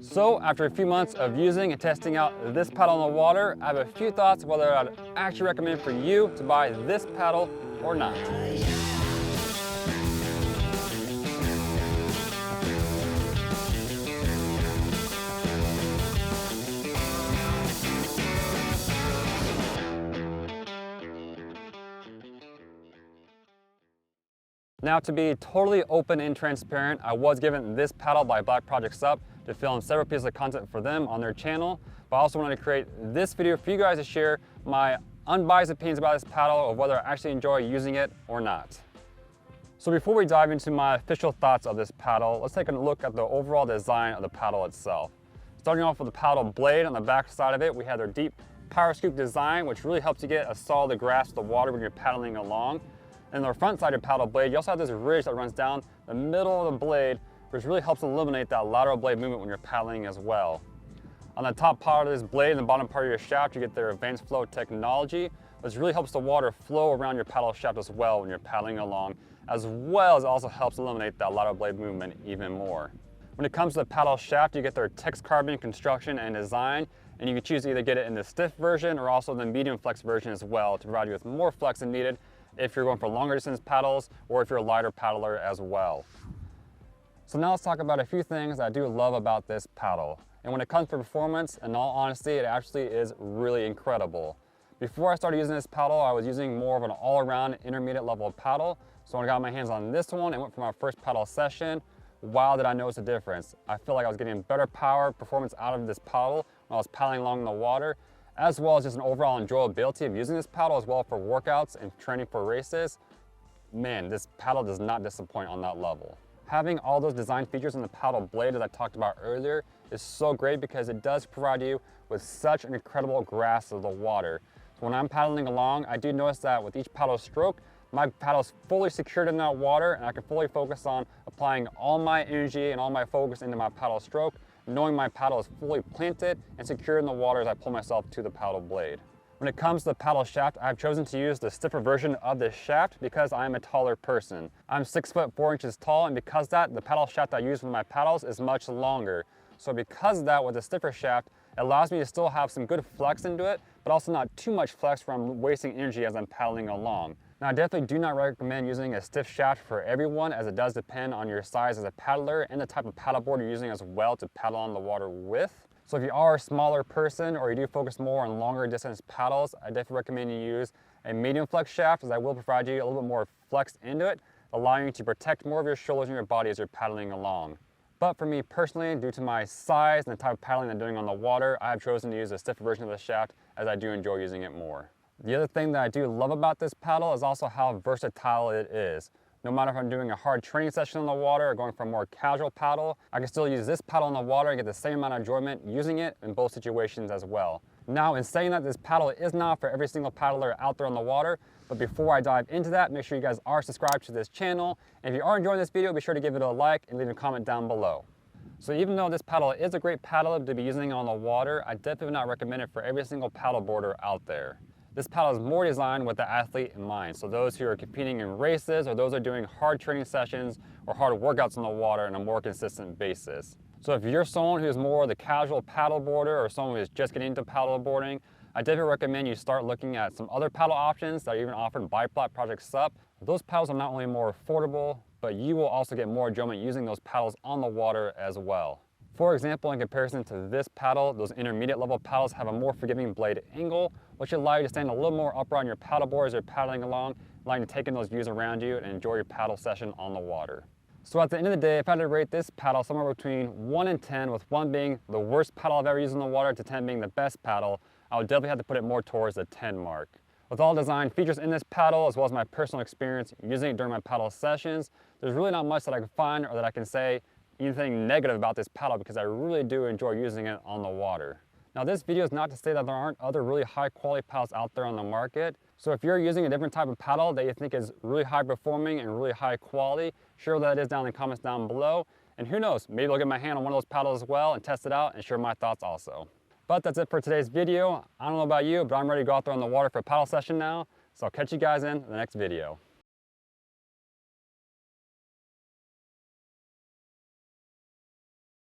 So after a few months of using and testing out this paddle on the water, I have a few thoughts whether I'd actually recommend for you to buy this paddle or not. Now, to be totally open and transparent, I was given this paddle by Black Project Sup to film several pieces of content for them on their channel, but I also wanted to create this video for you guys to share my unbiased opinions about this paddle, of whether I actually enjoy using it or not. So before we dive into my official thoughts of this paddle, let's take a look at the overall design of the paddle itself. Starting off with the paddle blade on the back side of it, we have their deep power scoop design, which really helps you get a solid grasp of the water when you're paddling along. And the front side of the paddle blade, you also have this ridge that runs down the middle of the blade, which really helps eliminate that lateral blade movement when you're paddling as well. On the top part of this blade and the bottom part of your shaft, you get their advanced flow technology, which really helps the water flow around your paddle shaft as well when you're paddling along, as well as it also helps eliminate that lateral blade movement even more. When it comes to the paddle shaft, you get their Tex carbon construction and design, and you can choose to either get it in the stiff version or also the medium flex version as well to provide you with more flex than needed if you're going for longer distance paddles or if you're a lighter paddler as well. So now let's talk about a few things that I do love about this paddle. And when it comes to performance, in all honesty, it actually is really incredible. Before I started using this paddle, I was using more of an all-around intermediate level paddle. So when I got my hands on this one and went for my first paddle session, wow, did I notice a difference. I feel like I was getting better power performance out of this paddle when I was paddling along the water, as well as just an overall enjoyability of using this paddle as well for workouts and training for races. Man, this paddle does not disappoint on that level. Having all those design features on the paddle blade that I talked about earlier is so great because it does provide you with such an incredible grasp of the water. So when I'm paddling along, I do notice that with each paddle stroke, my paddle is fully secured in that water and I can fully focus on applying all my energy and all my focus into my paddle stroke, knowing my paddle is fully planted and secure in the water as I pull myself to the paddle blade. When it comes to the paddle shaft, I've chosen to use the stiffer version of this shaft because I am a taller person. I'm 6'4" tall, and because of that, the paddle shaft I use with my paddles is much longer. So because of that, with the stiffer shaft, it allows me to still have some good flex into it, but also not too much flex where I'm wasting energy as I'm paddling along. Now, I definitely do not recommend using a stiff shaft for everyone, as it does depend on your size as a paddler and the type of paddleboard you're using as well to paddle on the water with. So if you are a smaller person or you do focus more on longer distance paddles, I definitely recommend you use a medium flex shaft, as I will provide you a little bit more flex into it, allowing you to protect more of your shoulders and your body as you're paddling along. But for me personally, due to my size and the type of paddling I'm doing on the water, I have chosen to use a stiffer version of the shaft as I do enjoy using it more. The other thing that I do love about this paddle is also how versatile it is. No matter if I'm doing a hard training session on the water or going for a more casual paddle, I can still use this paddle on the water and get the same amount of enjoyment using it in both situations as well. Now, in saying that, this paddle is not for every single paddler out there on the water, but before I dive into that, make sure you guys are subscribed to this channel. And if you are enjoying this video, be sure to give it a like and leave a comment down below. So even though this paddle is a great paddle to be using on the water, I definitely would not recommend it for every single paddleboarder out there. This paddle is more designed with the athlete in mind, so those who are competing in races or those who are doing hard training sessions or hard workouts on the water on a more consistent basis. So if you're someone who's more the casual paddleboarder or someone who's just getting into paddleboarding, I definitely recommend you start looking at some other paddle options that are even offered by Black Project Sup. Those paddles are not only more affordable, but you will also get more enjoyment using those paddles on the water as well. For example, in comparison to this paddle, those intermediate level paddles have a more forgiving blade angle, which allow you to stand a little more upright on your paddleboard as you're paddling along, allowing you to take in those views around you and enjoy your paddle session on the water. So at the end of the day, if I had to rate this paddle somewhere between 1 and 10, with 1 being the worst paddle I've ever used in the water to 10 being the best paddle, I would definitely have to put it more towards the 10 mark. With all design features in this paddle, as well as my personal experience using it during my paddle sessions, there's really not much that I can find or that I can say anything negative about this paddle, because I really do enjoy using it on the water. Now, this video is not to say that there aren't other really high quality paddles out there on the market. So if you're using a different type of paddle that you think is really high performing and really high quality, share what that is down in the comments down below. And who knows, maybe I'll get my hand on one of those paddles as well and test it out and share my thoughts also. But that's it for today's video. I don't know about you, but I'm ready to go out there on the water for a paddle session now. So I'll catch you guys in the next video.